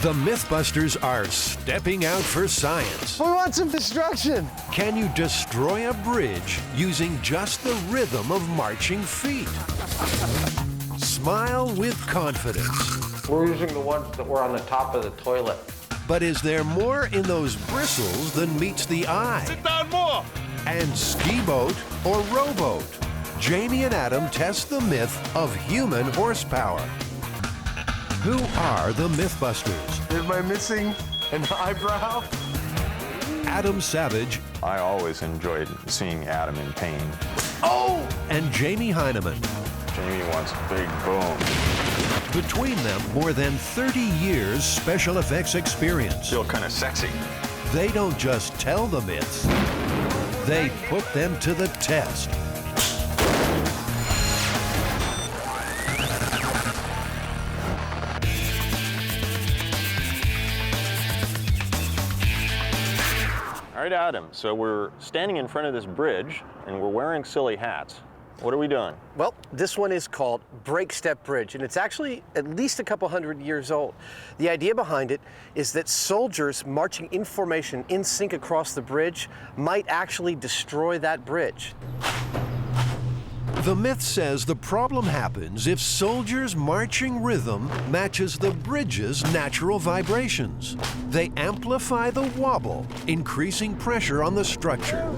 The Mythbusters are stepping out for science. We want some destruction. Can you destroy a bridge using just the rhythm of marching feet? Smile with confidence. We're using the ones that were on the top of the toilet. But is there more in those bristles than meets the eye? Sit down more. And ski boat or rowboat? Jamie and Adam test the myth of human horsepower. Who are the Mythbusters? Am I missing an eyebrow? Adam Savage. I always enjoyed seeing Adam in pain. Oh! And Jamie Hyneman. Jamie wants a big boom. Between them, more than 30 years special effects experience. Feel kind of sexy. They don't just tell the myths, they put them to the test. All right, Adam, so we're standing in front of this bridge and we're wearing silly hats. What are we doing? Well, this one is called Break Step Bridge, and it's actually at least a couple hundred years old. The idea behind it is that soldiers marching in formation in sync across the bridge might actually destroy that bridge. The myth says the problem happens if soldiers' marching rhythm matches the bridge's natural vibrations. They amplify the wobble, increasing pressure on the structure.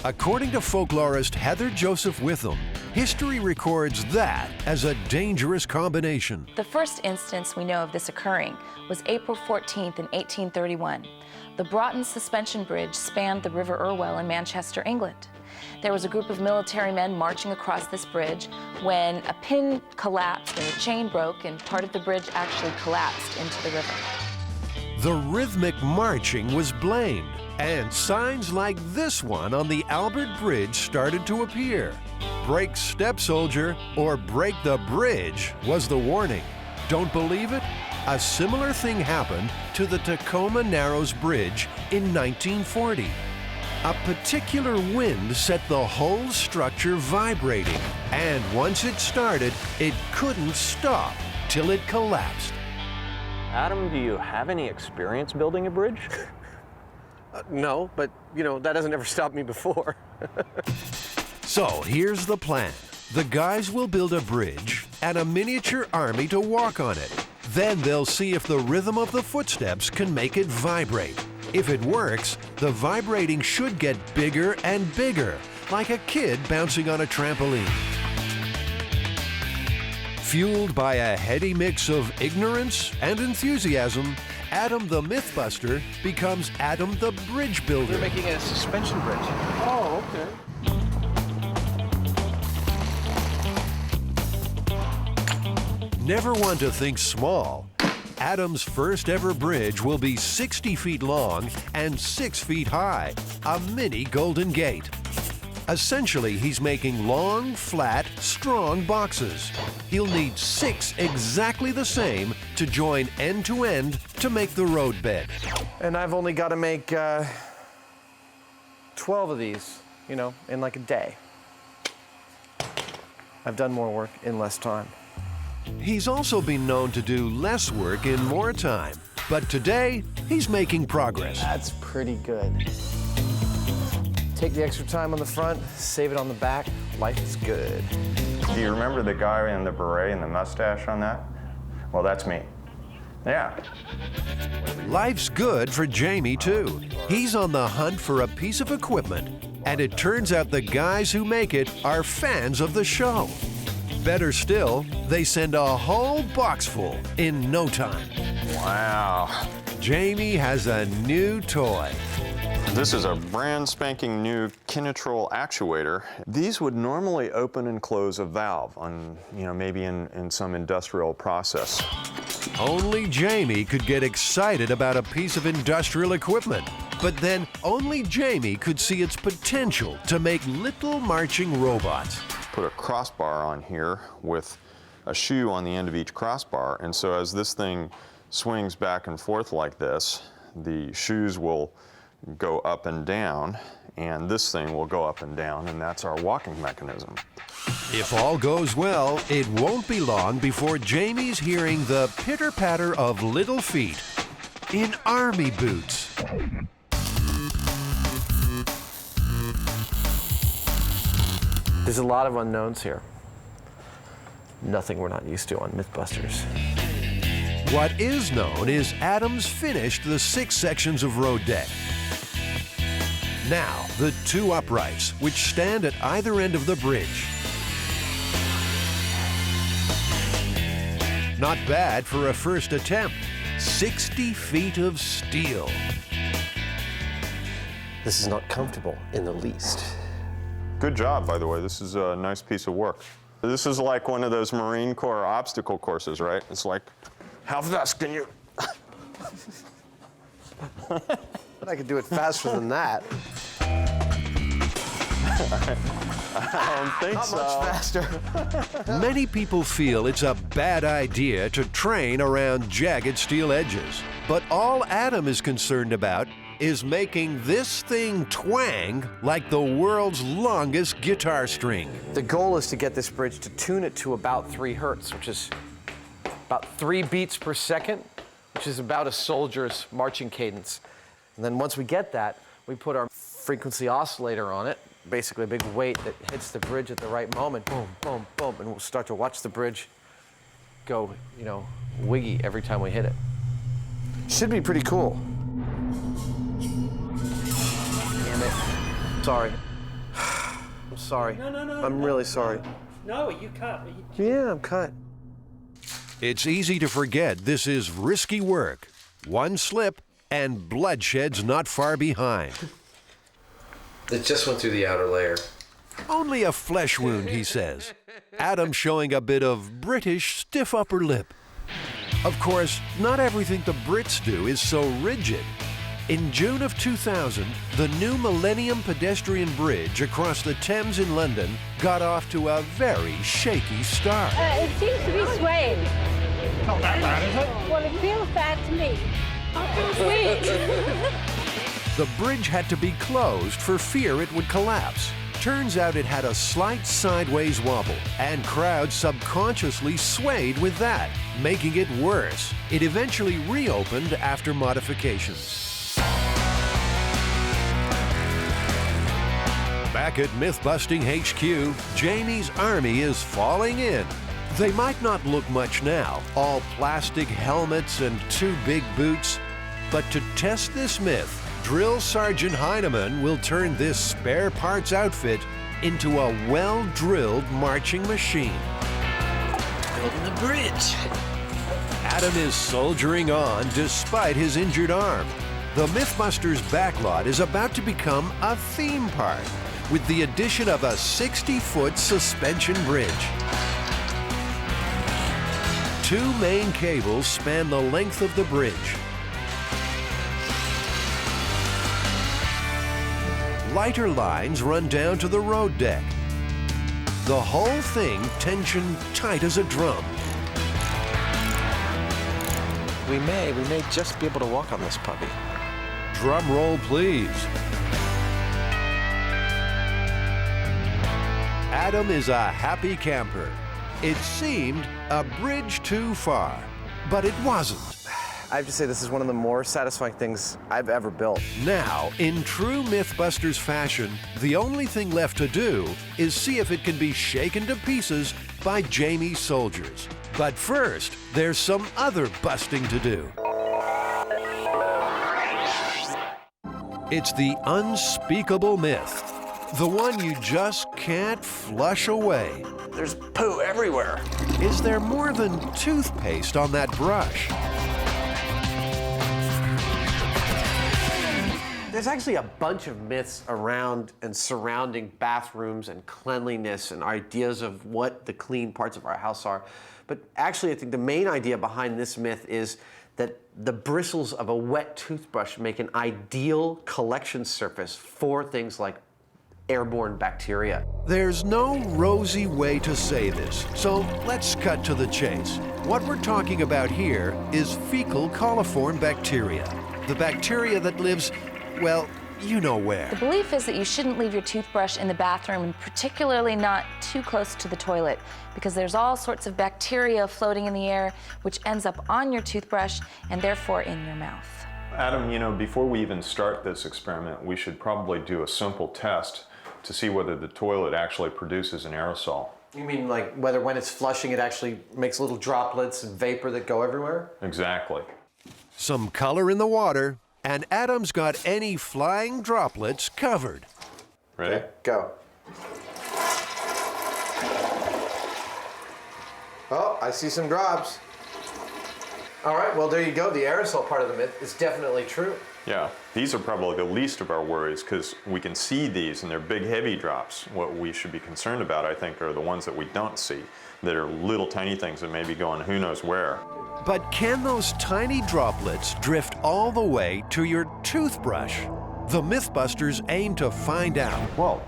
According to folklorist Heather Joseph Witham, history records that as a dangerous combination. The first instance we know of this occurring was April 14th in 1831. The Broughton Suspension Bridge spanned the River Irwell in Manchester, England. There was a group of military men marching across this bridge when a pin collapsed and a chain broke and part of the bridge actually collapsed into the river. The rhythmic marching was blamed, and signs like this one on the Albert Bridge started to appear. Break step, soldier, or break the bridge was the warning. Don't believe it? A similar thing happened to the Tacoma Narrows Bridge in 1940. A particular wind set the whole structure vibrating, and once it started, it couldn't stop till it collapsed. Adam, do you have any experience building a bridge? No, but you know, that hasn't ever stopped me before. So here's the plan. The guys will build a bridge and a miniature army to walk on it. Then they'll see if the rhythm of the footsteps can make it vibrate. If it works, the vibrating should get bigger and bigger, like a kid bouncing on a trampoline. Fueled by a heady mix of ignorance and enthusiasm, Adam the Mythbuster becomes Adam the Bridge Builder. They're making a suspension bridge. Oh, okay. Never one to think small. Adam's first ever bridge will be 60 feet long and 6 feet high, a mini Golden Gate. Essentially, he's making long, flat, strong boxes. He'll need 6 exactly the same to join end to end to make the roadbed. And I've only got to make 12 of these, you know, in like a day. I've done more work in less time. He's also been known to do less work in more time, but today he's making progress. That's pretty good. Take the extra time on the front, save it on the back. Life is good. Do you remember the guy in the beret and the mustache on that? Well, that's me. Yeah. Life's good for Jamie, too. He's on the hunt for a piece of equipment, and it turns out the guys who make it are fans of the show. Better still, they send a whole box full in no time. Wow. Jamie has a new toy. This is a brand spanking new Kinetrol actuator. These would normally open and close a valve on, maybe in some industrial process. Only Jamie could get excited about a piece of industrial equipment. But then only Jamie could see its potential to make little marching robots. Put a crossbar on here with a shoe on the end of each crossbar, and so as this thing swings back and forth like this, the shoes will go up and down, and this thing will go up and down, and that's our walking mechanism. If all goes well, it won't be long before Jamie's hearing the pitter-patter of little feet in army boots. There's a lot of unknowns here. Nothing we're not used to on Mythbusters. What is known is Adam's finished the 6 sections of road deck. Now, the 2 uprights, which stand at either end of the bridge. Not bad for a first attempt. 60 feet of steel. This is not comfortable in the least. Good job, by the way. This is a nice piece of work. This is like one of those Marine Corps obstacle courses, right? It's like, how fast can you? But I could do it faster than that. I don't think Not so. much faster. Many people feel it's a bad idea to train around jagged steel edges. But all Adam is concerned about is making this thing twang like the world's longest guitar string. The goal is to get this bridge to tune it to about 3 hertz, which is about 3 beats per second, which is about a soldier's marching cadence. And then once we get that, we put our frequency oscillator on it, basically a big weight that hits the bridge at the right moment, boom, boom, boom, and we'll start to watch the bridge go, you know, wiggy every time we hit it. Should be pretty cool. Damn it. Sorry. I'm sorry. No. I'm really sorry. No, you cut. Yeah, I'm cut. It's easy to forget this is risky work. One slip and bloodshed's not far behind. It just went through the outer layer. Only a flesh wound, he says. Adam showing a bit of British stiff upper lip. Of course, not everything the Brits do is so rigid. In June of 2000, the new Millennium Pedestrian Bridge across the Thames in London got off to a very shaky start. It seems to be swaying. Not that bad, is it? Well, it feels bad to me. It feels weird. The bridge had to be closed for fear it would collapse. Turns out it had a slight sideways wobble, and crowds subconsciously swayed with that, making it worse. It eventually reopened after modifications. Back at Mythbusting HQ, Jamie's army is falling in. They might not look much now, all plastic helmets and 2 big boots. But to test this myth, Drill Sergeant Hyneman will turn this spare parts outfit into a well-drilled marching machine. Building the bridge. Adam is soldiering on despite his injured arm. The Mythbusters backlot is about to become a theme park with the addition of a 60-foot suspension bridge. 2 main cables span the length of the bridge. Lighter lines run down to the road deck. The whole thing tensioned tight as a drum. We may just be able to walk on this puppy. Drum roll, please. Adam is a happy camper. It seemed a bridge too far, but it wasn't. I have to say this is one of the more satisfying things I've ever built. Now, in true Mythbusters fashion, the only thing left to do is see if it can be shaken to pieces by Jamie's soldiers. But first, there's some other busting to do. It's the unspeakable myth. The one you just can't flush away. There's poo everywhere. Is there more than toothpaste on that brush? There's actually a bunch of myths around and surrounding bathrooms and cleanliness and ideas of what the clean parts of our house are. But actually, I think the main idea behind this myth is that the bristles of a wet toothbrush make an ideal collection surface for things like airborne bacteria. There's no rosy way to say this, so let's cut to the chase. What we're talking about here is fecal coliform bacteria, the bacteria that lives, well, you know The where. belief is that you shouldn't leave your toothbrush in the bathroom, and particularly not too close to the toilet, because there's all sorts of bacteria floating in the air, which ends up on your toothbrush and therefore in your mouth. Adam, you know, before we even start this experiment, we should probably do a simple test to see whether the toilet actually produces an aerosol. You mean like whether when it's flushing it actually makes little droplets and vapor that go everywhere? Exactly. Some color in the water, and Adam's got any flying droplets covered. Ready? Okay, go. Oh, I see some drops. All right, well, there you go. The aerosol part of the myth is definitely true. Yeah, these are probably the least of our worries because we can see these and they're big, heavy drops. What we should be concerned about, I think, are the ones that we don't see, that are little tiny things that may be going who knows where. But can those tiny droplets drift all the way to your toothbrush? The Mythbusters aim to find out. Well,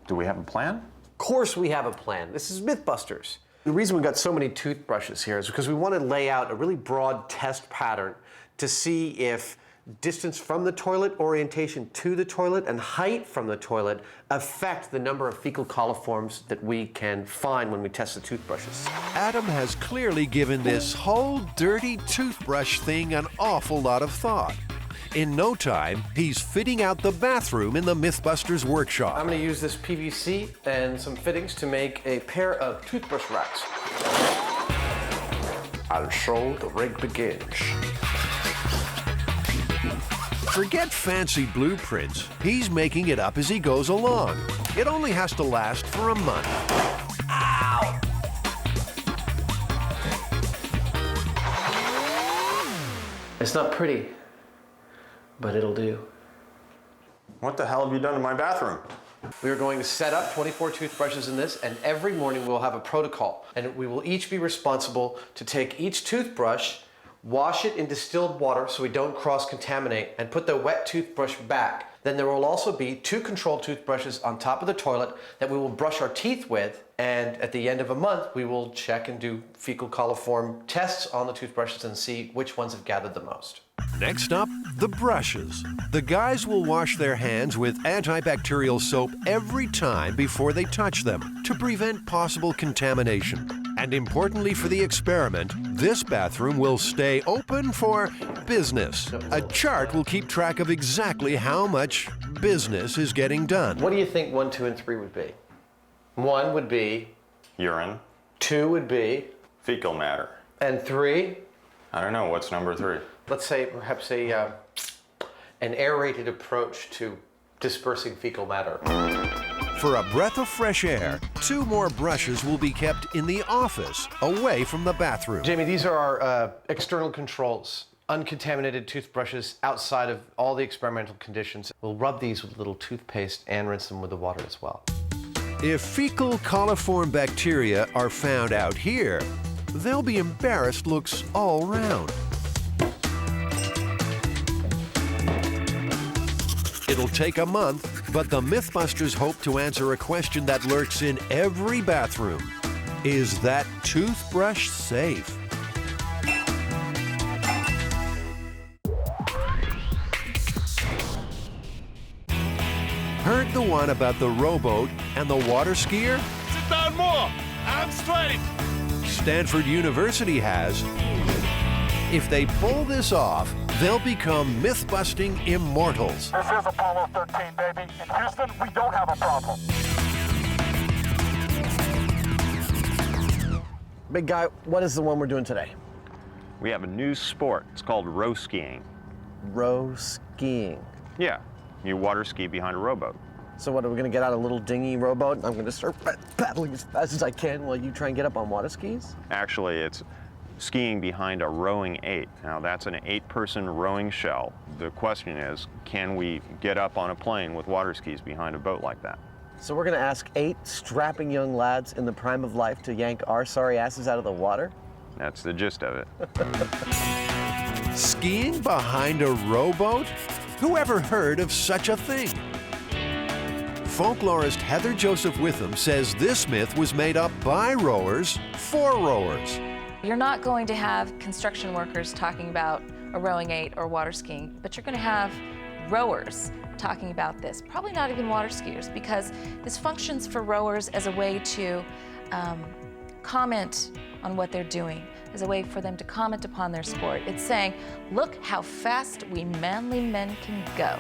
do we have a plan? Of course we have a plan. This is Mythbusters. The reason we've got so many toothbrushes here is because we want to lay out a really broad test pattern to see if distance from the toilet, orientation to the toilet, and height from the toilet affect the number of fecal coliforms that we can find when we test the toothbrushes. Adam has clearly given this whole dirty toothbrush thing an awful lot of thought. In no time, he's fitting out the bathroom in the Mythbusters workshop. I'm going to use this PVC and some fittings to make a pair of toothbrush racks. And so the rig begins. Forget fancy blueprints. He's making it up as he goes along. It only has to last for a month. Ow! It's not pretty, but it'll do. What the hell have you done in my bathroom? We are going to set up 24 toothbrushes in this, and every morning we'll have a protocol. And we will each be responsible to take each toothbrush, wash it in distilled water so we don't cross-contaminate, and put the wet toothbrush back. Then there will also be 2 controlled toothbrushes on top of the toilet that we will brush our teeth with, and at the end of a month we will check and do fecal coliform tests on the toothbrushes and see which ones have gathered the most. Next up, the brushes. The guys will wash their hands with antibacterial soap every time before they touch them to prevent possible contamination. And importantly for the experiment, this bathroom will stay open for business. A chart will keep track of exactly how much business is getting done. What do you think 1, 2, and 3 would be? 1 would be, Urine, 2 would be, fecal matter. and 3? I don't know, what's number 3? Let's say perhaps an aerated approach to dispersing fecal matter. For a breath of fresh air, 2 more brushes will be kept in the office, away from the bathroom. Jamie, these are our external controls. Uncontaminated toothbrushes outside of all the experimental conditions. We'll rub these with a little toothpaste and rinse them with the water as well. If fecal coliform bacteria are found out here, there'll be embarrassed looks all round. It'll take a month, but the Mythbusters hope to answer a question that lurks in every bathroom. Is that toothbrush safe? Heard the one about the rowboat and the water skier? Sit down more. I'm straight. Stanford University has. If they pull this off, they'll become myth-busting immortals. This is Apollo 13, baby. In Houston, we don't have a problem. Big guy, what is the one we're doing today? We have a new sport. It's called row skiing. Row skiing. Yeah, you water ski behind a rowboat. So what, are we gonna get out a little dinghy rowboat? I'm gonna start paddling as fast as I can while you try and get up on water skis? Actually, it's skiing behind a rowing 8. Now that's an 8-person rowing shell. The question is, can we get up on a plane with water skis behind a boat like that? So we're gonna ask 8 strapping young lads in the prime of life to yank our sorry asses out of the water? That's the gist of it. Skiing behind a rowboat? Who ever heard of such a thing? Folklorist Heather Joseph Witham says this myth was made up by rowers for rowers. You're not going to have construction workers talking about a rowing 8 or water skiing, but you're going to have rowers talking about this. Probably not even water skiers, because this functions for rowers as a way to comment on what they're doing, as a way for them to comment upon their sport. It's saying, look how fast we manly men can go.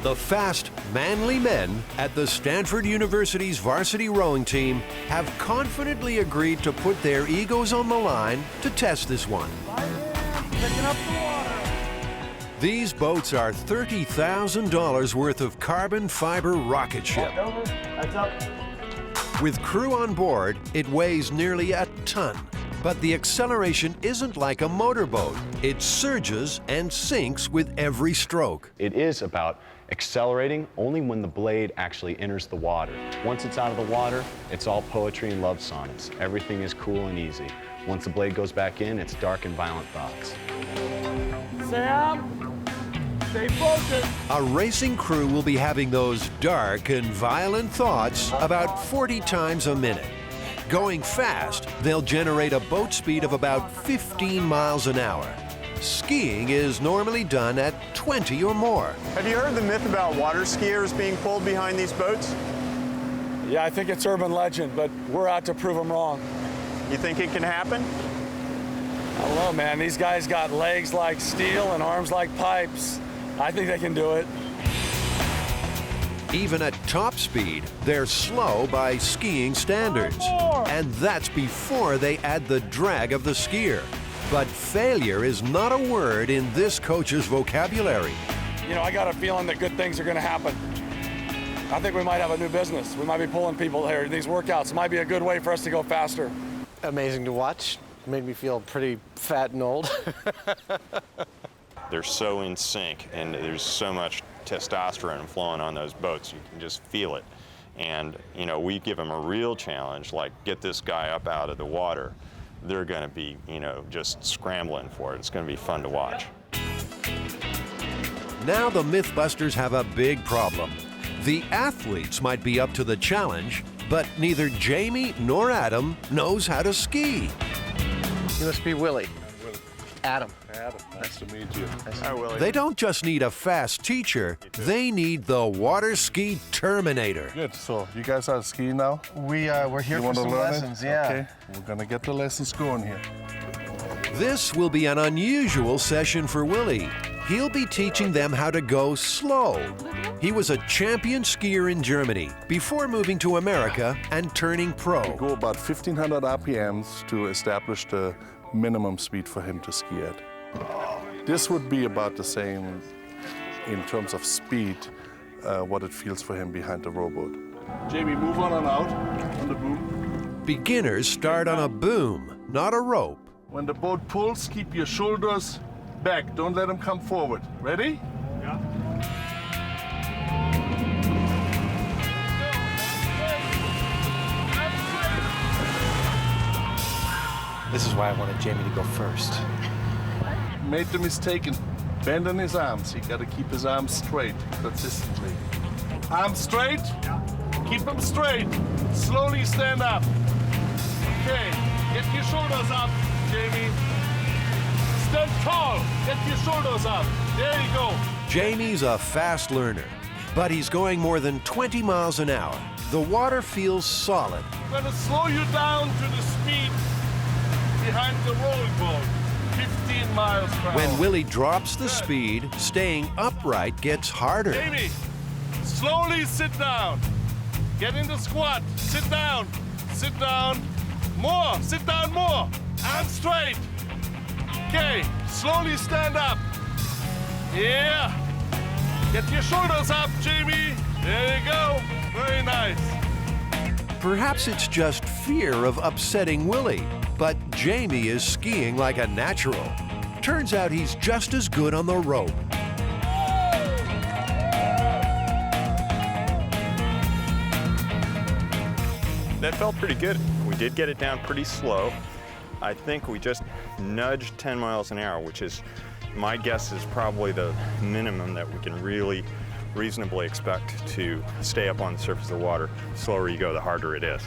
The fast, manly men at the Stanford University's varsity rowing team have confidently agreed to put their egos on the line to test this one. Picking up the water. These boats are $30,000 worth of carbon fiber rocket ship. Over. That's up. With crew on board, it weighs nearly a ton. But the acceleration isn't like a motorboat. It surges and sinks with every stroke. It is about accelerating only when the blade actually enters the water. Once it's out of the water, it's all poetry and love sonnets. Everything is cool and easy. Once the blade goes back in, it's dark and violent thoughts. Sam, stay focused. A racing crew will be having those dark and violent thoughts about 40 times a minute. Going fast, they'll generate a boat speed of about 15 miles an hour. Skiing is normally done at 20 or more. Have you heard the myth about water skiers being pulled behind these boats? Yeah, I think it's urban legend, but we're out to prove them wrong. You think it can happen? I don't know, man. These guys got legs like steel and arms like pipes. I think they can do it. Even at top speed, they're slow by skiing standards. And that's before they add the drag of the skier. But failure is not a word in this coach's vocabulary. You know, I got a feeling that good things are going to happen. I think we might have a new business. We might be pulling people here. These workouts might be a good way for us to go faster. Amazing to watch. Made me feel pretty fat and old. They're so in sync, and there's so much testosterone flowing on those boats. You can just feel it. And, you know, we give them a real challenge, like get this guy up out of the water. They're going to be, you know, just scrambling for it. It's going to be fun to watch. Now the Mythbusters have a big problem. The athletes might be up to the challenge, but neither Jamie nor Adam knows how to ski. You must be Willie. Adam. Adam, nice to meet you. Hi, Willie. They don't just need a fast teacher, they need the water ski Terminator. Good. So you guys are skiing now? We're here You for want to some learn lessons, it? yeah. Okay. We're gonna get the lessons going here. This will be an unusual session for Willie. He'll be teaching them how to go slow. He was a champion skier in Germany before moving to America and turning pro. Go about 1,500 RPMs to establish the minimum speed for him to ski at. This would be about the same in terms of speed, what it feels for him behind the rowboat. Jamie, move on and out on the boom. Beginners start on a boom, not a rope. When the boat pulls, keep your shoulders back. Don't let them come forward. Ready? Yeah. This is why I wanted Jamie to go first. Made the mistake in bending his arms. He got to keep his arms straight consistently. Arms straight. Keep them straight. Slowly stand up. Okay. Get your shoulders up, Jamie. Stand tall. Get your shoulders up. There you go. Jamie's a fast learner, but he's going more than 20 miles an hour. The water feels solid. I'm going to slow you down to the speed behind the rolling boat. 15 miles per hour. When Willie drops the speed, staying upright gets harder. Jamie, slowly sit down. Get in the squat. Sit down. Sit down. More. Sit down more. Arms straight. Okay. Slowly stand up. Yeah. Get your shoulders up, Jamie. There you go. Very nice. Perhaps it's just fear of upsetting Willie, but Jamie is skiing like a natural. Turns out he's just as good on the rope. That felt pretty good. We did get it down pretty slow. I think we just nudged 10 miles an hour, which is, my guess is probably the minimum that we can really reasonably expect to stay up on the surface of the water. The slower you go, the harder it is.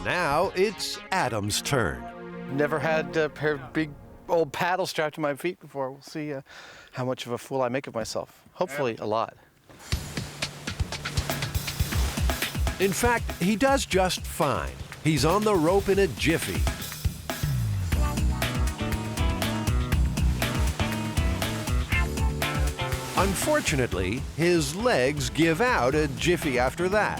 Now it's Adam's turn. never had a pair of big old paddles strapped to my feet before. We'll see how much of a fool I make of myself. Hopefully a lot. In fact, he does just fine. He's on the rope in a jiffy. Unfortunately, his legs give out a jiffy after that.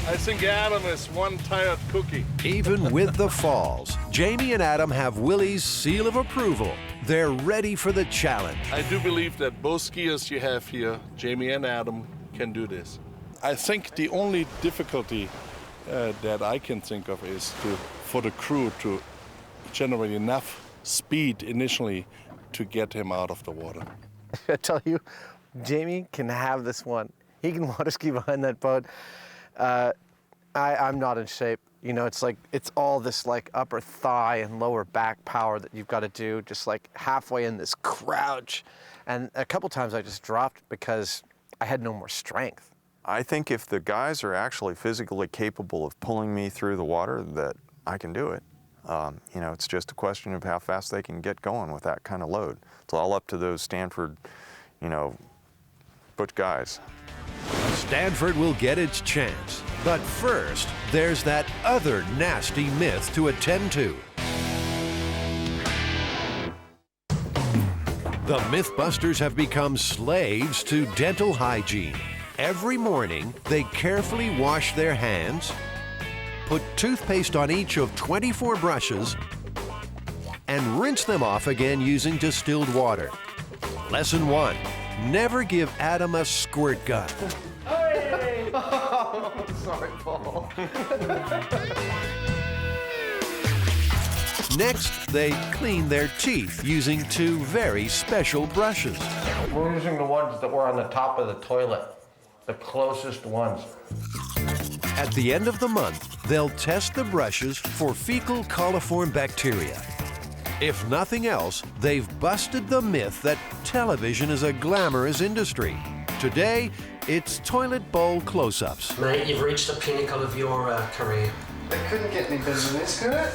I think Adam is one tired cookie. Even with the falls, Jamie and Adam have Willie's seal of approval. They're ready for the challenge. I do believe that both skiers you have here, Jamie and Adam, can do this. I think the only difficulty that I can think of is for the crew to generate enough speed initially to get him out of the water. I tell you, Jamie can have this one. He can water ski behind that boat. I'm not in shape. You know, it's all this like upper thigh and lower back power that you've got to do, just like halfway in this crouch. And a couple times I just dropped because I had no more strength. I think if the guys are actually physically capable of pulling me through the water, that I can do it. You know, it's just a question of how fast they can get going with that kind of load. It's all up to those Stanford, you know, butch guys. Stanford will get its chance. But first, there's that other nasty myth to attend to. The Mythbusters have become slaves to dental hygiene. Every morning, they carefully wash their hands, put toothpaste on each of 24 brushes, and rinse them off again using distilled water. Lesson 1, never give Adam a squirt gun. Hey! Oh, sorry, Paul. Next, they clean their teeth using 2 very special brushes. We're using the ones that were on the top of the toilet, the closest ones. At the end of the month, they'll test the brushes for fecal coliform bacteria. If nothing else, they've busted the myth that television is a glamorous industry. Today, it's toilet bowl close-ups. Mate, you've reached the pinnacle of your career. They couldn't get any better than this, could it?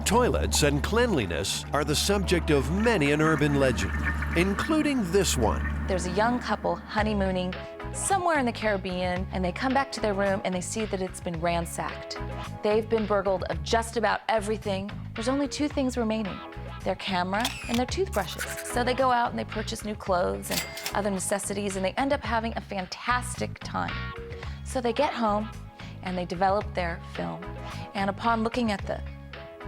Toilets and cleanliness are the subject of many an urban legend, including this one. There's a young couple honeymooning somewhere in the Caribbean, and they come back to their room and they see that it's been ransacked. They've been burgled of just about everything. There's only 2 things remaining: their camera and their toothbrushes. So they go out and they purchase new clothes and other necessities, and they end up having a fantastic time. So they get home and they develop their film. And upon looking at the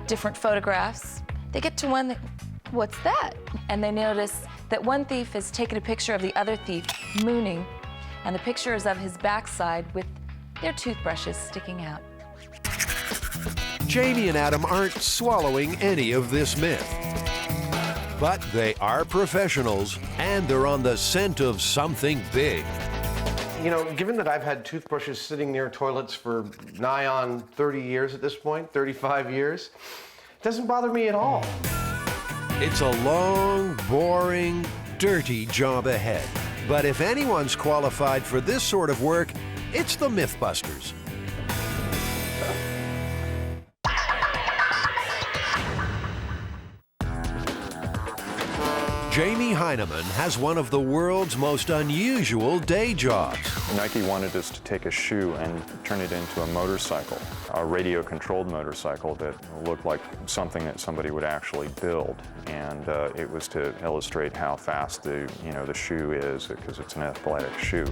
different photographs, they get to one that, what's that? And they notice that one thief has taken a picture of the other thief mooning, and the picture is of his backside with their toothbrushes sticking out. Jamie and Adam aren't swallowing any of this myth. But they are professionals, and they're on the scent of something big. You know, given that I've had toothbrushes sitting near toilets for nigh on 30 years at this point, 35 years, it doesn't bother me at all. It's a long, boring, dirty job ahead. But if anyone's qualified for this sort of work, it's the Mythbusters. Jamie Hyneman has one of the world's most unusual day jobs. Nike wanted us to take a shoe and turn it into a motorcycle, a radio-controlled motorcycle that looked like something that somebody would actually build. And it was to illustrate how fast the shoe is, because it's an athletic shoe.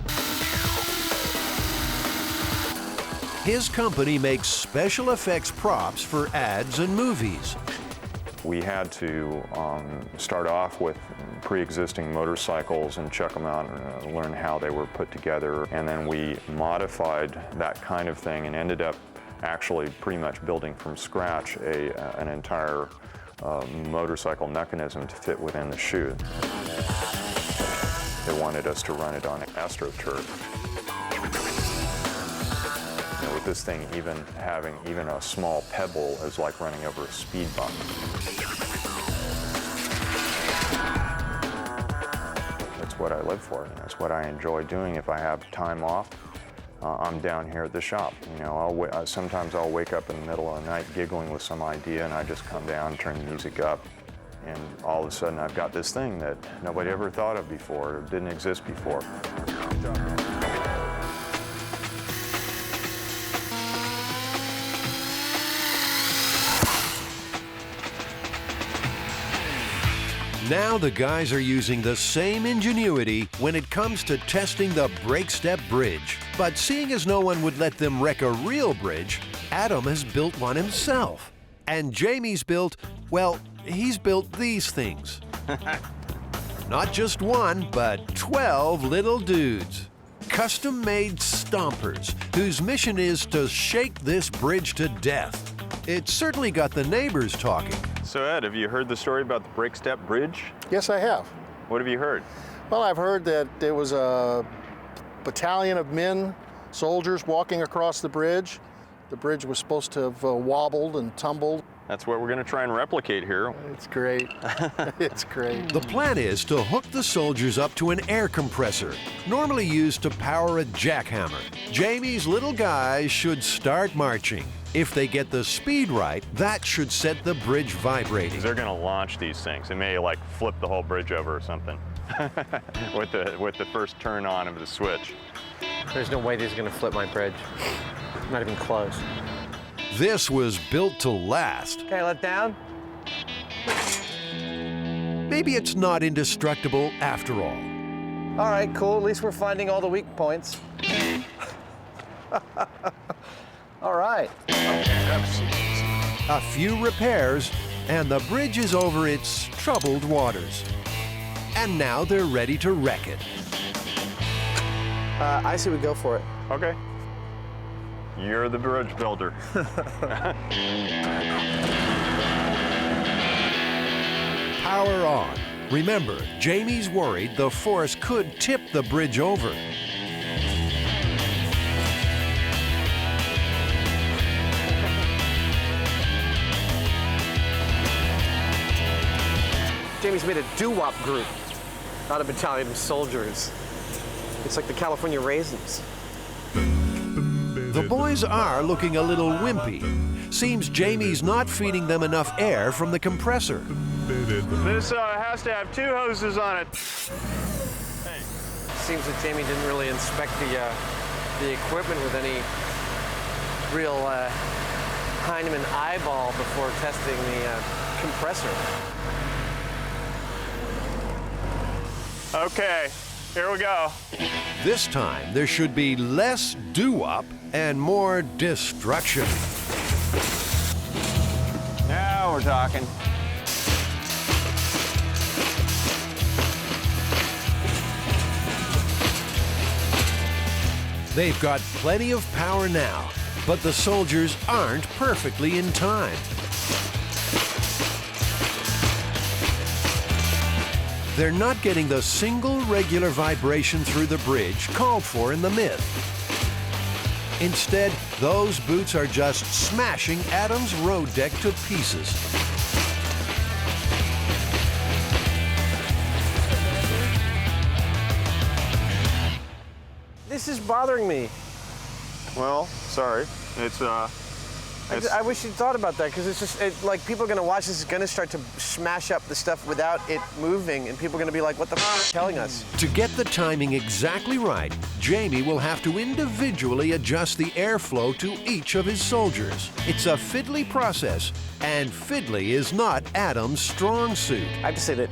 His company makes special effects props for ads and movies. We had to start off with pre-existing motorcycles and check them out and learn how they were put together. And then we modified that kind of thing and ended up actually pretty much building from scratch an entire motorcycle mechanism to fit within the shoe. They wanted us to run it on AstroTurf. We this thing even having even a small pebble is like running over a speed bump. That's what I live for, and that's what I enjoy doing. If I have time off, I'm down here at the shop. You know, sometimes I'll wake up in the middle of the night giggling with some idea, and I just come down, turn the music up, and all of a sudden I've got this thing that nobody ever thought of before, or didn't exist before. Now the guys are using the same ingenuity when it comes to testing the break step bridge. But seeing as no one would let them wreck a real bridge, Adam has built one himself. And Jamie's built, well, he's built these things. Not just one, but 12 little dudes. Custom-made stompers, whose mission is to shake this bridge to death. It's certainly got the neighbors talking. So Ed, have you heard the story about the break step bridge? Yes, I have. What have you heard? Well, I've heard that there was a battalion of men, soldiers, walking across the bridge. The bridge was supposed to have wobbled and tumbled. That's what we're going to try and replicate here. It's great. It's great. The plan is to hook the soldiers up to an air compressor, normally used to power a jackhammer. Jamie's little guys should start marching. If they get the speed right, that should set the bridge vibrating. They're going to launch these things. It may like flip the whole bridge over or something with the first turn on of the switch. There's no way these are going to flip my bridge. Not even close. This was built to last. Okay, let down. Maybe it's not indestructible after all. All right, cool. At least we're finding all the weak points. All right. A few repairs, and the bridge is over its troubled waters. And now they're ready to wreck it. I say we go for it. Okay. You're the bridge builder. Power on. Remember, Jamie's worried the force could tip the bridge over. Jamie's made a doo-wop group, not a battalion of soldiers. It's like the California Raisins. The boys are looking a little wimpy. Seems Jamie's not feeding them enough air from the compressor. This has to have 2 hoses on it. Hey. Seems that Jamie didn't really inspect the equipment with any real Hyneman eyeball before testing the compressor. Okay, here we go. This time, there should be less doo-wop and more destruction. Now we're talking. They've got plenty of power now, but the soldiers aren't perfectly in time. They're not getting the single regular vibration through the bridge called for in the myth. Instead, those boots are just smashing Adam's road deck to pieces. This is bothering me. Well, sorry. It's I wish you'd thought about that, because it's just like people are going to watch this, is going to start to smash up the stuff without it moving, and people are going to be like, what the f are you telling us? To get the timing exactly right, Jamie will have to individually adjust the airflow to each of his soldiers. It's a fiddly process, and fiddly is not Adam's strong suit. I have to say that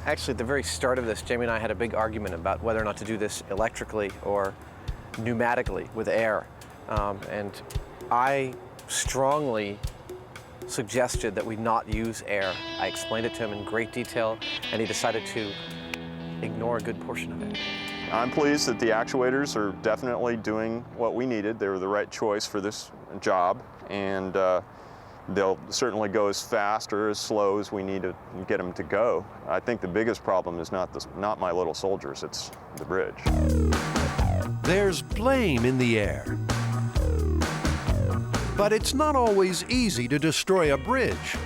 actually at the very start of this, Jamie and I had a big argument about whether or not to do this electrically or pneumatically with air. And I strongly suggested that we not use air. I explained it to him in great detail, and he decided to ignore a good portion of it. I'm pleased that the actuators are definitely doing what we needed. They were the right choice for this job, and they'll certainly go as fast or as slow as we need to get them to go. I think the biggest problem is not my little soldiers, it's the bridge. There's blame in the air. But it's not always easy to destroy a bridge.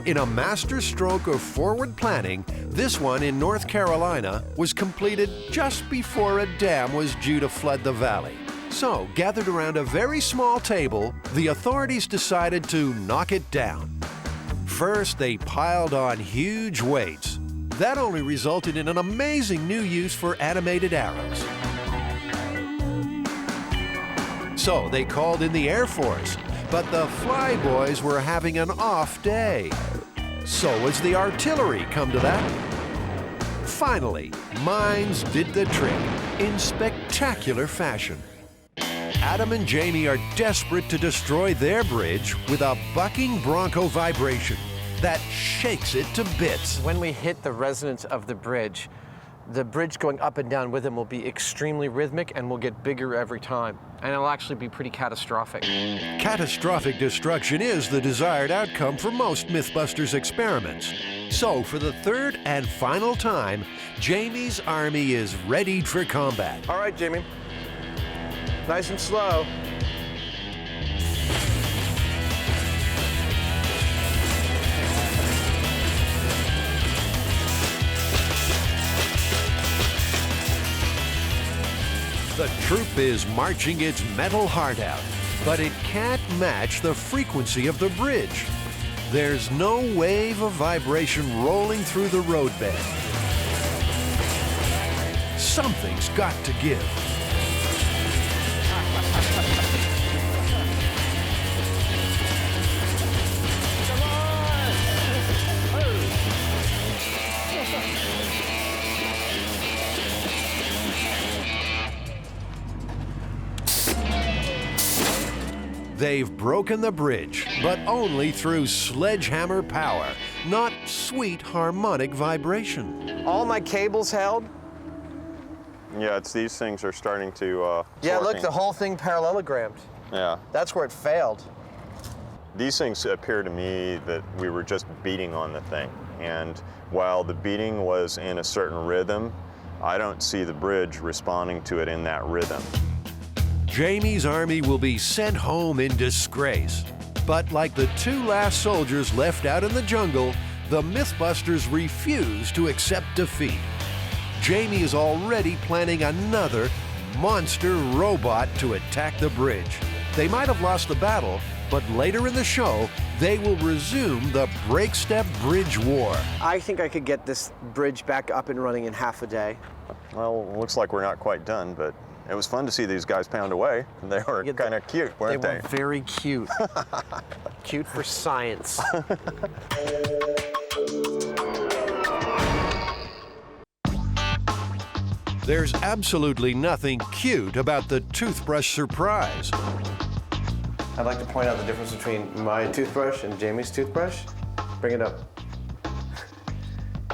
In a master stroke of forward planning, this one in North Carolina was completed just before a dam was due to flood the valley. So, gathered around a very small table, the authorities decided to knock it down. First, they piled on huge weights. That only resulted in an amazing new use for animated arrows. So, they called in the Air Force, but the flyboys were having an off day. So was the artillery, come to that. Finally, mines did the trick in spectacular fashion. Adam and Jamie are desperate to destroy their bridge with a bucking bronco vibration that shakes it to bits. When we hit the resonance of the bridge going up and down with them will be extremely rhythmic and will get bigger every time. And it'll actually be pretty catastrophic. Catastrophic destruction is the desired outcome for most Mythbusters experiments. So, for the third and final time, Jamie's army is readied for combat. All right, Jamie. Nice and slow. The troop is marching its metal heart out, but it can't match the frequency of the bridge. There's no wave of vibration rolling through the roadbed. Something's got to give. They've broken the bridge, but only through sledgehammer power, not sweet harmonic vibration. All my cables held. Yeah, it's these things are starting to yeah, look, working. the whole thing parallelogrammed. Yeah. That's where it failed. These things appear to me that we were just beating on the thing. And while the beating was in a certain rhythm, I don't see the bridge responding to it in that rhythm. Jamie's army will be sent home in disgrace. But like the two last soldiers left out in the jungle, the Mythbusters refuse to accept defeat. Jamie is already planning another monster robot to attack the bridge. They might have lost the battle, but later in the show, they will resume the break-step bridge war. I think I could get this bridge back up and running in half a day. Well, looks like we're not quite done, but it was fun to see these guys pound away. They were kind of cute, weren't they? They were very cute. Cute for science. There's absolutely nothing cute about the toothbrush surprise. I'd like to point out the difference between my toothbrush and Jamie's toothbrush. Bring it up.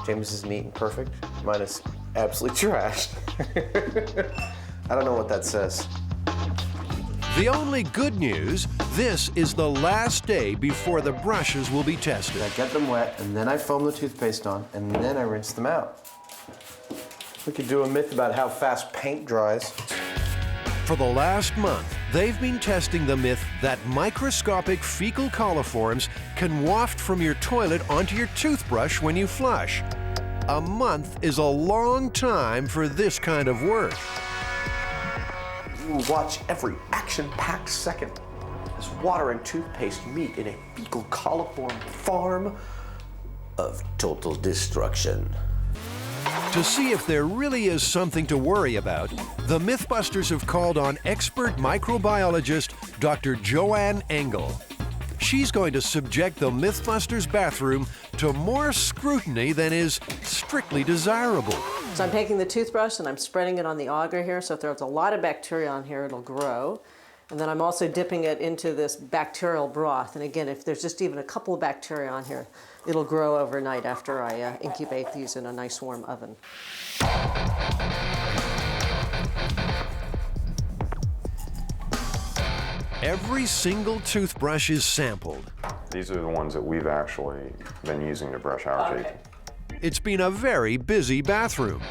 Jamie's is neat and perfect. Mine is absolutely trashed. I don't know what that says. The only good news, this is the last day before the brushes will be tested. I get them wet, and then I foam the toothpaste on, and then I rinse them out. We could do a myth about how fast paint dries. For the last month, they've been testing the myth that microscopic fecal coliforms can waft from your toilet onto your toothbrush when you flush. A month is a long time for this kind of work. Watch every action-packed second as water and toothpaste meet in a fecal coliform farm of total destruction. To see if there really is something to worry about, the Mythbusters have called on expert microbiologist Dr. Joanne Engel. She's going to subject the Mythbusters bathroom to more scrutiny than is strictly desirable. So I'm taking the toothbrush and I'm spreading it on the auger here, so if there's a lot of bacteria on here, it'll grow. And then I'm also dipping it into this bacterial broth. And again, if there's just even a couple of bacteria on here, it'll grow overnight after I incubate these in a nice warm oven. Every single toothbrush is sampled. These are the ones that we've actually been using to brush our teeth. It's been a very busy bathroom.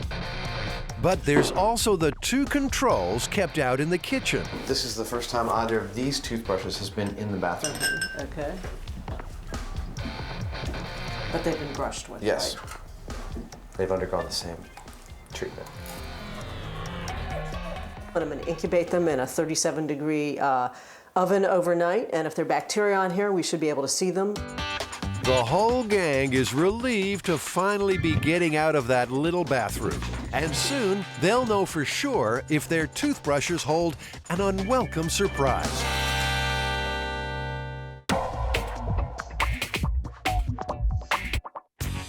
But there's also the 2 controls kept out in the kitchen. This is the first time either of these toothbrushes has been in the bathroom. Okay. But they've been brushed with, Yes. right? They've undergone the same treatment. But I'm going to incubate them in a 37-degree oven overnight, and if there are bacteria on here, we should be able to see them. The whole gang is relieved to finally be getting out of that little bathroom. And soon, they'll know for sure if their toothbrushes hold an unwelcome surprise.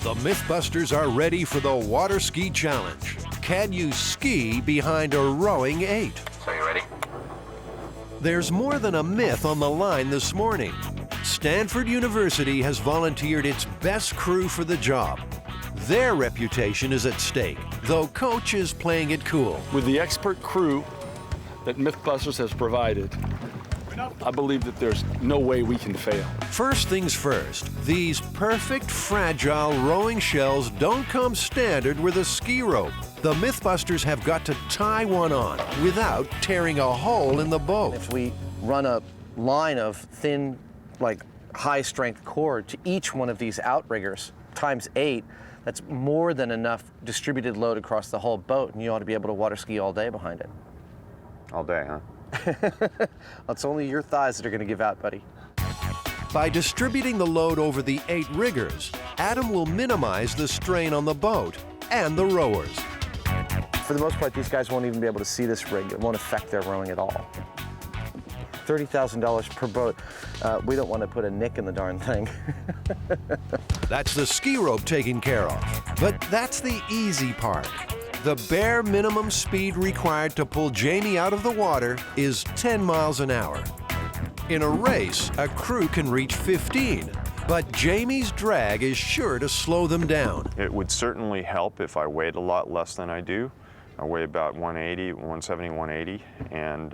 The Mythbusters are ready for the water ski challenge. Can you ski behind a rowing 8? So you ready? There's more than a myth on the line this morning. Stanford University has volunteered its best crew for the job. Their reputation is at stake, though Coach is playing it cool. With the expert crew that Mythbusters has provided, I believe that there's no way we can fail. First things first, these perfect, fragile rowing shells don't come standard with a ski rope. The Mythbusters have got to tie one on without tearing a hole in the boat. If we run a line of thin, like high-strength cord to each one of these outriggers times 8, that's more than enough distributed load across the whole boat, and you ought to be able to water ski all day behind it. All day, huh? It's only your thighs that are going to give out, buddy. By distributing the load over the 8 riggers, Adam will minimize the strain on the boat and the rowers. For the most part, these guys won't even be able to see this rig. It won't affect their rowing at all. $30,000 per boat. We don't want to put a nick in the darn thing. That's the ski rope taken care of. But that's the easy part. The bare minimum speed required to pull Jamie out of the water is 10 miles an hour. In a race, a crew can reach 15, but Jamie's drag is sure to slow them down. It would certainly help if I weighed a lot less than I do. I weigh about 180, 170, 180, and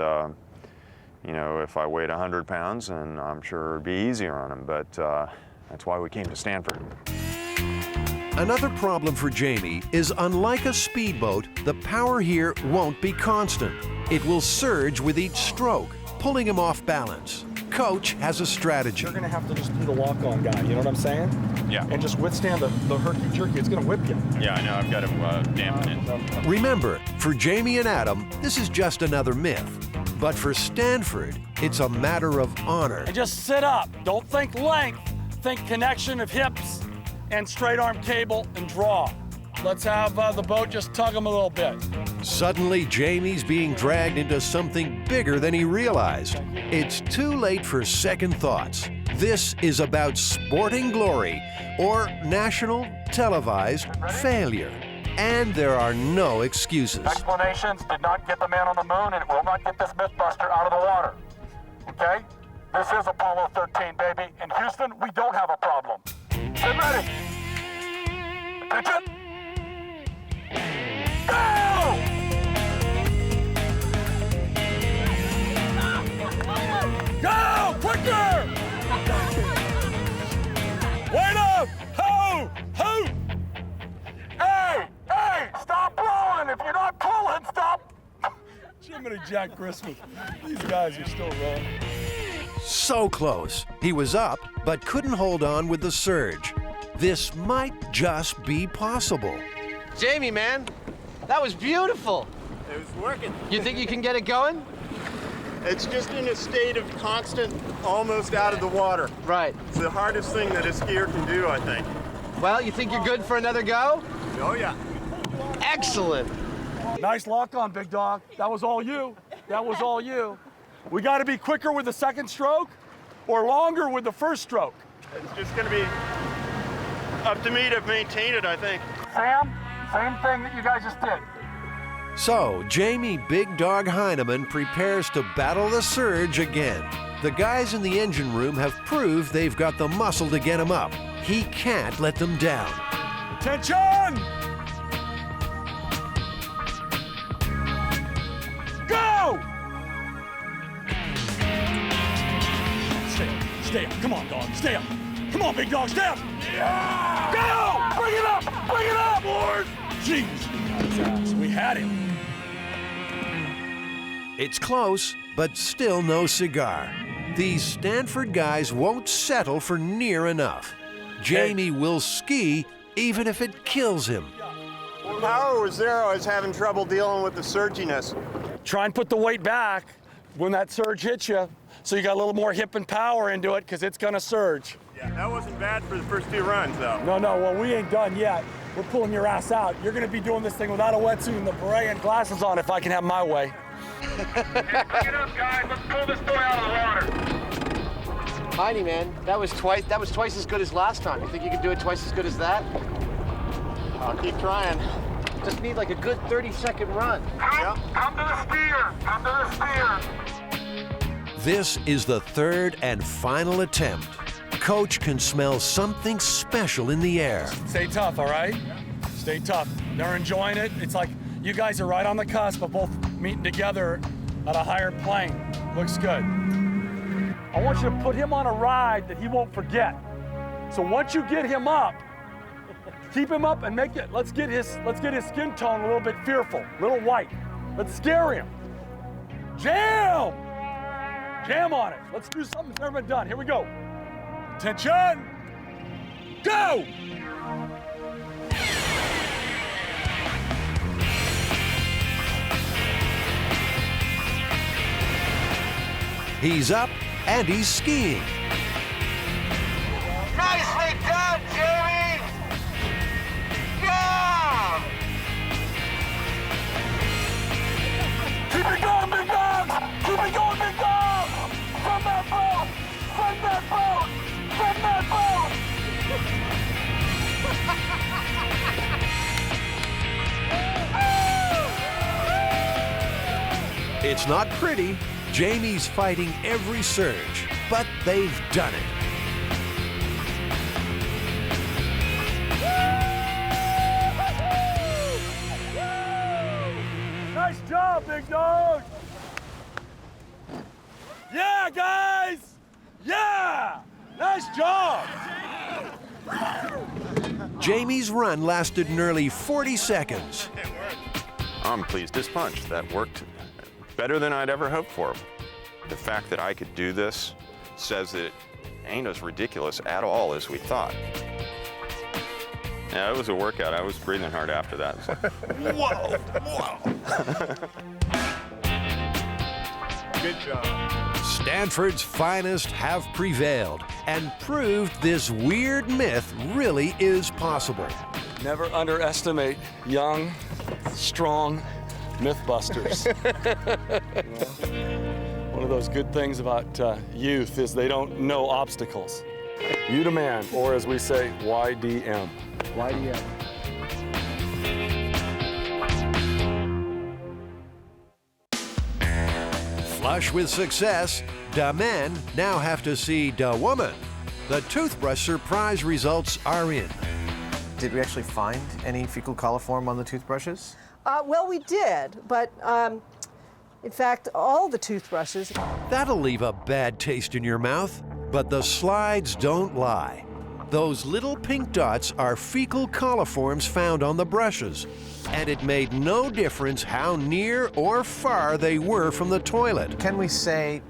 you know, if I weighed 100 pounds, and I'm sure it'd be easier on them, but that's why we came to Stanford. Another problem for Jamie is, unlike a speedboat, the power here won't be constant. It will surge with each stroke, pulling him off balance. Coach has a strategy. You're gonna have to just be the walk-on guy, you know what I'm saying? Yeah. And just withstand the herky-jerky, it's gonna whip you. Yeah, I know, I've got to dampen it. Remember, for Jamie and Adam, this is just another myth. But for Stanford, it's a matter of honor. And just sit up. Don't think length. Think connection of hips and straight arm cable and draw. Let's have the boat just tug them a little bit. Suddenly, Jamie's being dragged into something bigger than he realized. It's too late for second thoughts. This is about sporting glory or national televised failure. And there are no excuses. Explanations did not get the man on the moon, and it will not get this Mythbuster out of the water. Okay? This is Apollo 13, baby. In Houston, we don't have a problem. Get ready. Attention. Go! Go! Quicker! Wait up! Ho! Ho! Hey! Hey! Stop rolling! If you're not pulling, stop! Jiminy Jack Christmas. These guys are still rolling. So close. He was up, but couldn't hold on with the surge. This might just be possible. Jamie, man, that was beautiful. It was working. You think you can get it going? It's just in a state of constant, almost out of the water. Right. It's the hardest thing that a skier can do, I think. Well, you think you're good for another go? Oh, yeah. Excellent. Nice lock on, big dog. That was all you. That was all you. We got to be quicker with the second stroke or longer with the first stroke. It's just going to be up to me to maintain it, I think. Sam, same thing that you guys just did. So, Jamie Big Dog Hyneman prepares to battle the surge again. The guys in the engine room have proved they've got the muscle to get him up. He can't let them down. Attention! Go! Stay up. Come on, dog. Stay up. Come on, big dog. Stay up. Yeah! Go! Bring it up! Bring it up! Boys! Jeez, we had him. It's close, but still no cigar. These Stanford guys won't settle for near enough. Jamie will ski even if it kills him. Power was there. I was having trouble dealing with the surginess. Try and put the weight back when that surge hits you, so you got a little more hip and power into it, because it's gonna surge. Yeah, that wasn't bad for the first 2 runs, though. No, well, we ain't done yet. We're pulling your ass out. You're gonna be doing this thing without a wetsuit and the beret and glasses on if I can have my way. Bring it up, guys. Let's pull this boy out of the water. Hyneman, that was twice as good as last time. You think you can do it twice as good as that? I'll keep trying. Just need like a good 30-second run. Come to the steer. Come to the steer. This is the third and final attempt. Coach can smell something special in the air. Stay tough, all right? Stay tough. They're enjoying it. It's like you guys are right on the cusp of both meeting together at a higher plane. Looks good. I want you to put him on a ride that he won't forget. So once you get him up, keep him up and let's get his skin tone a little bit fearful, a little white. Let's scare him. Jam on it. Let's do something that's never been done. Here we go. Attention, go! He's up and he's skiing. Nicely done, Jamie. Yeah! Keep it going, big dogs! Keep it going, big dogs! From that boat! From that boat! From that boat! It's not pretty. Jamie's fighting every surge, but they've done it. Nice job, big dog! Yeah, guys! Yeah! Nice job! Jamie's run lasted nearly 40 seconds. I'm pleased this punch. That worked better than I'd ever hoped for. The fact that I could do this says that it ain't as ridiculous at all as we thought. Yeah, it was a workout. I was breathing hard after that. It's like, whoa, whoa. Good job. Stanford's finest have prevailed and proved this weird myth really is possible. Never underestimate young, strong Mythbusters. One of those good things about youth is they don't know obstacles. You the man, or as we say, YDM. YDM. Flush with success, the men now have to see the woman. The toothbrush surprise results are in. Did we actually find any fecal coliform on the toothbrushes? Well, we did, but in fact, all the toothbrushes. That'll leave a bad taste in your mouth, but the slides don't lie. Those little pink dots are fecal coliforms found on the brushes, and it made no difference how near or far they were from the toilet. Can we say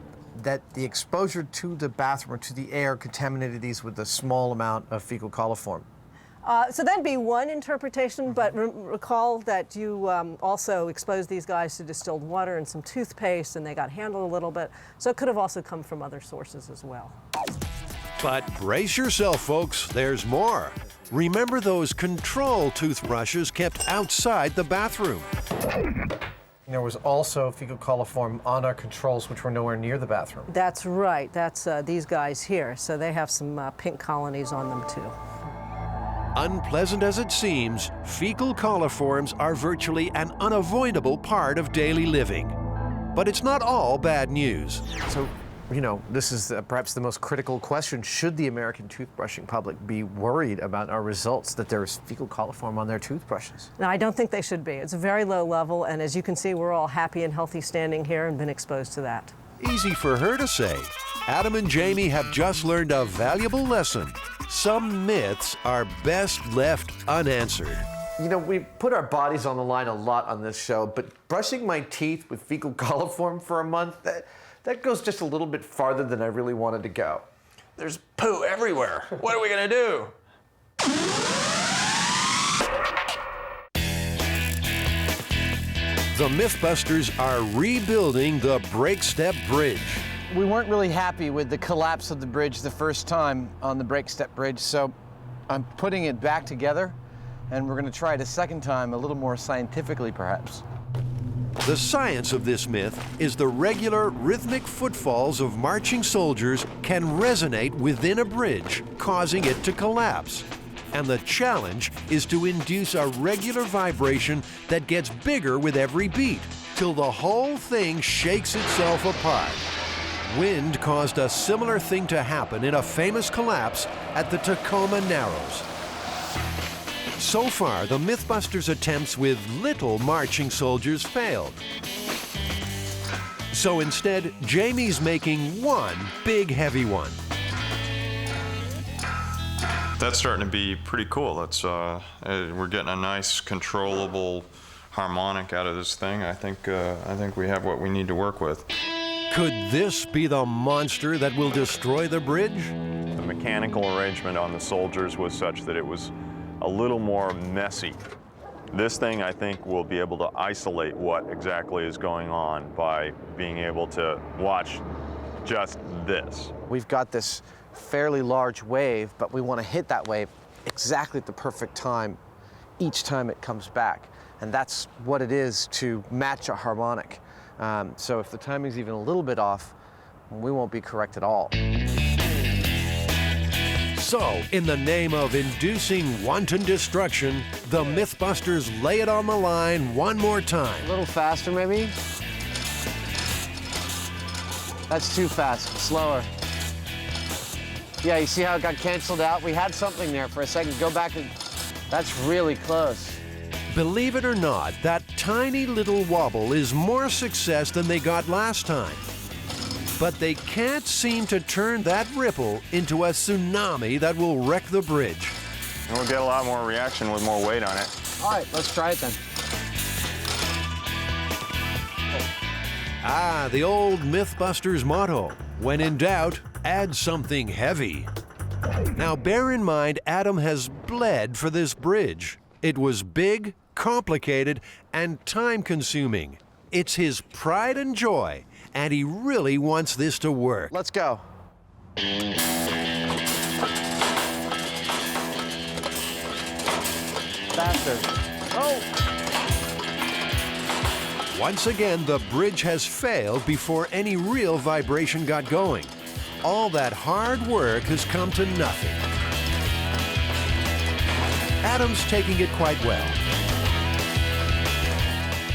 that the exposure to the bathroom or to the air contaminated these with a small amount of fecal coliform? So that'd be one interpretation, but recall that you also exposed these guys to distilled water and some toothpaste, and they got handled a little bit. So it could have also come from other sources as well. But brace yourself, folks, there's more. Remember those control toothbrushes kept outside the bathroom. There was also fecal coliform on our controls, which were nowhere near the bathroom. That's right. That's these guys here. So they have some pink colonies on them, too. Unpleasant as it seems, fecal coliforms are virtually an unavoidable part of daily living. But it's not all bad news. So, you know, this is perhaps the most critical question. Should the American toothbrushing public be worried about our results that there's fecal coliform on their toothbrushes? No, I don't think they should be. It's a very low level, and as you can see, we're all happy and healthy standing here and been exposed to that. Easy for her to say. Adam and Jamie have just learned a valuable lesson. Some myths are best left unanswered. You know, we put our bodies on the line a lot on this show, but brushing my teeth with fecal coliform for a month, that goes just a little bit farther than I really wanted to go. There's poo everywhere. What are we gonna do? The Mythbusters are rebuilding the Break Step Bridge. We weren't really happy with the collapse of the bridge the first time on the Break Step Bridge, so I'm putting it back together, and we're going to try it a second time, a little more scientifically, perhaps. The science of this myth is the regular rhythmic footfalls of marching soldiers can resonate within a bridge, causing it to collapse. And the challenge is to induce a regular vibration that gets bigger with every beat, till the whole thing shakes itself apart. Wind caused a similar thing to happen in a famous collapse at the Tacoma Narrows. So far, the Mythbusters' attempts with little marching soldiers failed. So instead, Jamie's making one big heavy one. That's starting to be pretty cool. That's we're getting a nice, controllable harmonic out of this thing. I think we have what we need to work with. Could this be the monster that will destroy the bridge? The mechanical arrangement on the soldiers was such that it was a little more messy. This thing, I think, will be able to isolate what exactly is going on by being able to watch just this. We've got this fairly large wave, but we want to hit that wave exactly at the perfect time each time it comes back. And that's what it is to match a harmonic. So if the timing's even a little bit off, we won't be correct at all. So, in the name of inducing wanton destruction, the Mythbusters lay it on the line one more time. A little faster, maybe? That's too fast. Slower. Yeah, you see how it got canceled out? We had something there for a second. Go back and... That's really close. Believe it or not, that tiny little wobble is more success than they got last time. But they can't seem to turn that ripple into a tsunami that will wreck the bridge. And we'll get a lot more reaction with more weight on it. All right, let's try it then. Ah, the old Mythbusters motto, when in doubt, add something heavy. Now bear in mind, Adam has bled for this bridge. It was big, complicated, and time-consuming. It's his pride and joy, and he really wants this to work. Let's go. Faster. Oh! Once again, the bridge has failed before any real vibration got going. All that hard work has come to nothing. Adam's taking it quite well.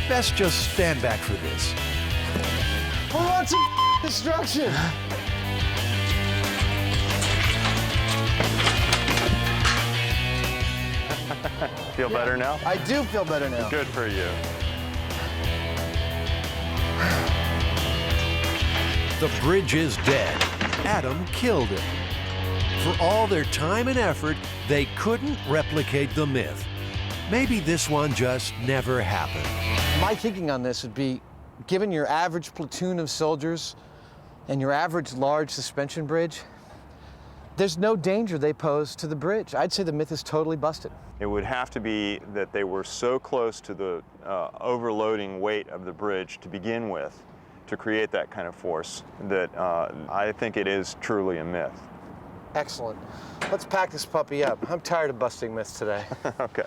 Best just stand back for this. Who wants destruction? Feel better now? I do feel better now. Good for you. The bridge is dead. Adam killed it. For all their time and effort, they couldn't replicate the myth. Maybe this one just never happened. My thinking on this would be, given your average platoon of soldiers and your average large suspension bridge, there's no danger they pose to the bridge. I'd say the myth is totally busted. It would have to be that they were so close to the overloading weight of the bridge to begin with to create that kind of force that I think it is truly a myth. Excellent. Let's pack this puppy up. I'm tired of busting myths today. Okay.